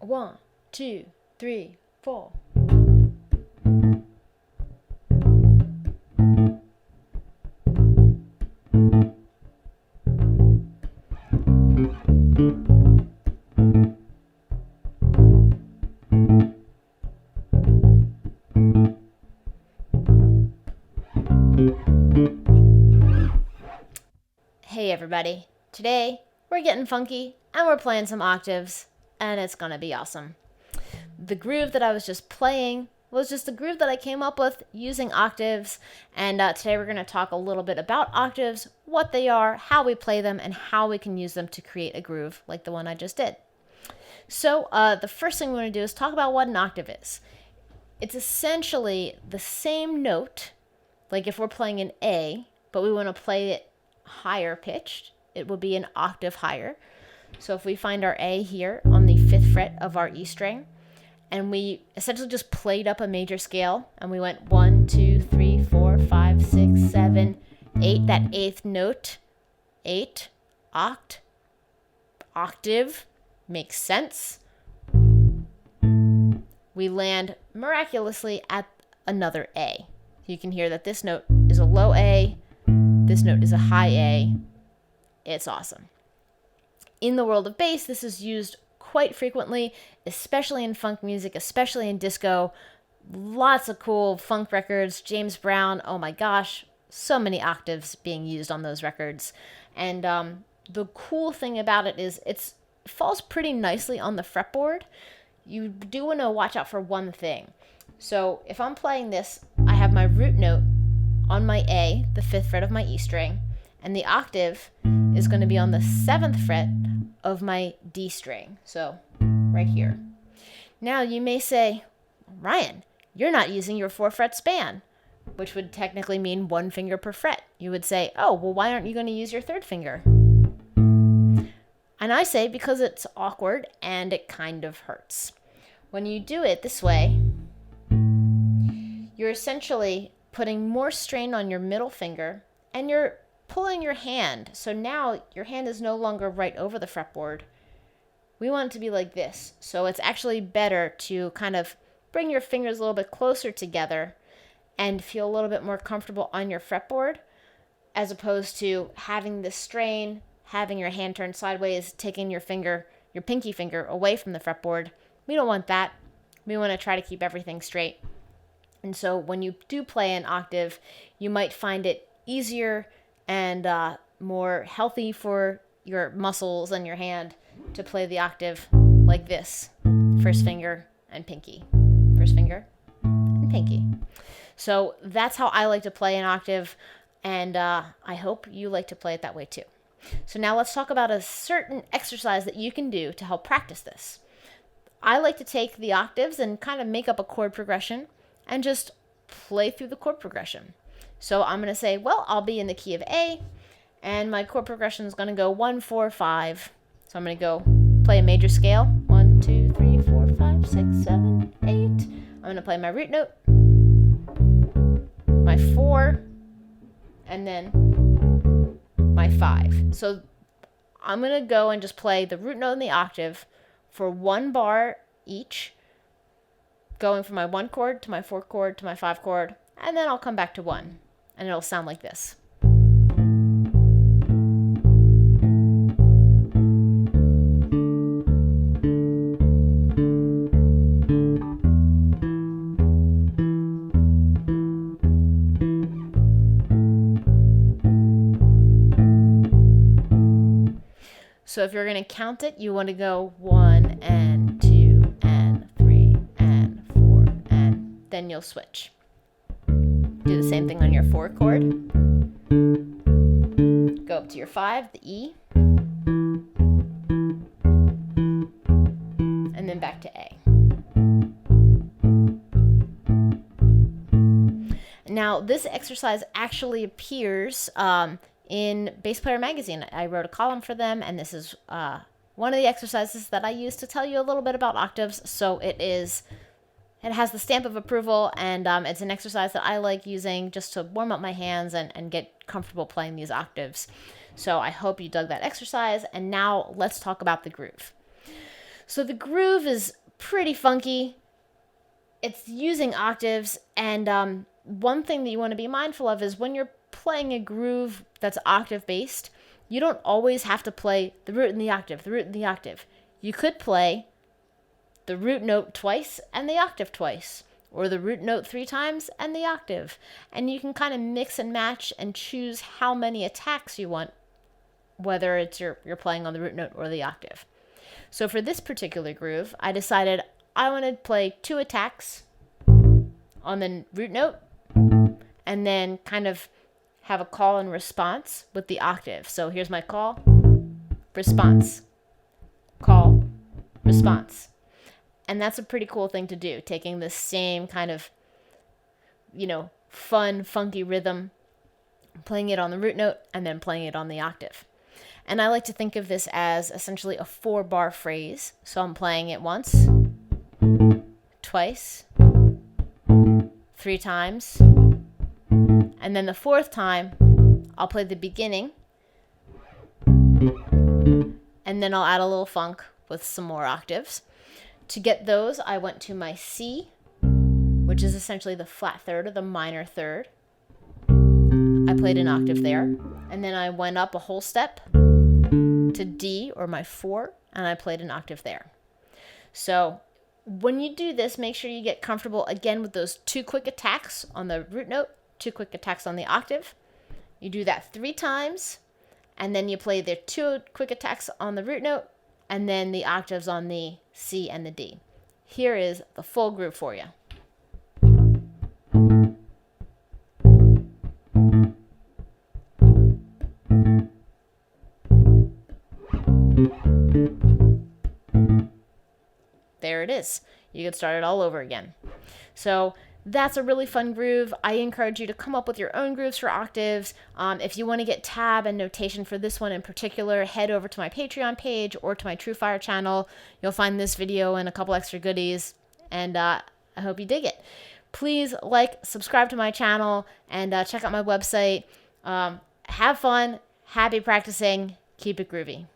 1, 2, 3, 4. Hey everybody, today we're getting funky and we're playing some octaves and it's gonna be awesome. The groove that I was just playing was just the groove that I came up with using octaves, and today we're gonna talk a little bit about octaves, what they are, how we play them, and how we can use them to create a groove like the one I just did. So the first thing we're gonna do is talk about what an octave is. It's essentially the same note, like if we're playing an A, but we want to play it higher pitched, it would be an octave higher. So if we find our A here on the 5th fret of our E string, and we essentially just played up a major scale, and we went 1, 2, 3, 4, 5, 6, 7, 8, that 8th note, 8, octave, makes sense. We land miraculously at another A. You can hear that this note is a low A, this note is a high A. It's awesome. In the world of bass, this is used quite frequently, especially in funk music, especially in disco. Lots of cool funk records. James Brown, oh my gosh, so many octaves being used on those records. And the cool thing about it is it falls pretty nicely on the fretboard. You do want to watch out for one thing. So if I'm playing this, I have my root note on my A, the 5th fret of my E string, and the octave is going to be on the 7th fret of my D string. So right here. Now you may say, Ryan, you're not using your 4-fret span, which would technically mean 1 finger per fret. You would say, oh, well, why aren't you going to use your 3rd finger? And I say because it's awkward and it kind of hurts. When you do it this way, you're essentially putting more strain on your middle finger and you're pulling your hand. So now your hand is no longer right over the fretboard. We want it to be like this. So it's actually better to kind of bring your fingers a little bit closer together and feel a little bit more comfortable on your fretboard, as opposed to having this strain, having your hand turned sideways, taking your pinky finger away from the fretboard. We don't want that. We want to try to keep everything straight. And so when you do play an octave, you might find it easier and more healthy for your muscles and your hand to play the octave like this. 1st finger and pinky. 1st finger and pinky. So that's how I like to play an octave, and I hope you like to play it that way too. So now let's talk about a certain exercise that you can do to help practice this. I like to take the octaves and kind of make up a chord progression and just play through the chord progression. So I'm going to say, well, I'll be in the key of A, and my chord progression is going to go 1, 4, 5. So I'm going to go play a major scale. 1, 2, 3, 4, 5, 6, 7, 8. I'm going to play my root note, my 4, and then my 5. So I'm going to go and just play the root note and the octave for 1 bar each, going from my 1 chord to my 4 chord to my 5 chord, and then I'll come back to 1, and it'll sound like this. So if you're going to count it, you want to go 1 and 2 and 3 and 4, and then you'll switch. Do the same thing on your 4 chord. Go up to your 5, the E, and then back to A. Now, this exercise actually appears in Bass Player Magazine. I wrote a column for them, and this is one of the exercises that I use to tell you a little bit about octaves. So it has the stamp of approval, and it's an exercise that I like using just to warm up my hands and get comfortable playing these octaves. So I hope you dug that exercise, and now let's talk about the groove. So the groove is pretty funky. It's using octaves, and one thing that you want to be mindful of is when you're playing a groove that's octave based, you don't always have to play the root and the octave, the root and the octave. You could play the root note twice and the octave twice, or the root note 3 times and the octave. And you can kind of mix and match and choose how many attacks you want, whether it's you're playing on the root note or the octave. So for this particular groove, I decided I want to play 2 attacks on the root note and then kind of have a call and response with the octave. So here's my call, response, call, response. And that's a pretty cool thing to do, taking the same kind of, fun, funky rhythm, playing it on the root note and then playing it on the octave. And I like to think of this as essentially a 4-bar phrase. So I'm playing it once, twice, 3 times, and then the 4th time, I'll play the beginning, and then I'll add a little funk with some more octaves. To get those, I went to my C, which is essentially the flat third or the minor third. I played an octave there, and then I went up a whole step to D, or my 4, and I played an octave there. So when you do this, make sure you get comfortable again with those 2 quick attacks on the root note, 2 quick attacks on the octave. You do that 3 times, and then you play the 2 quick attacks on the root note, and then the octaves on the C and the D. Here is the full groove for you. There it is. You can start it all over again. So that's a really fun groove. I encourage you to come up with your own grooves for octaves. If you want to get tab and notation for this one in particular, head over to my Patreon page or to my TrueFire channel. You'll find this video and a couple extra goodies, and I hope you dig it. Please subscribe to my channel, and check out my website. Have fun, happy practicing, keep it groovy.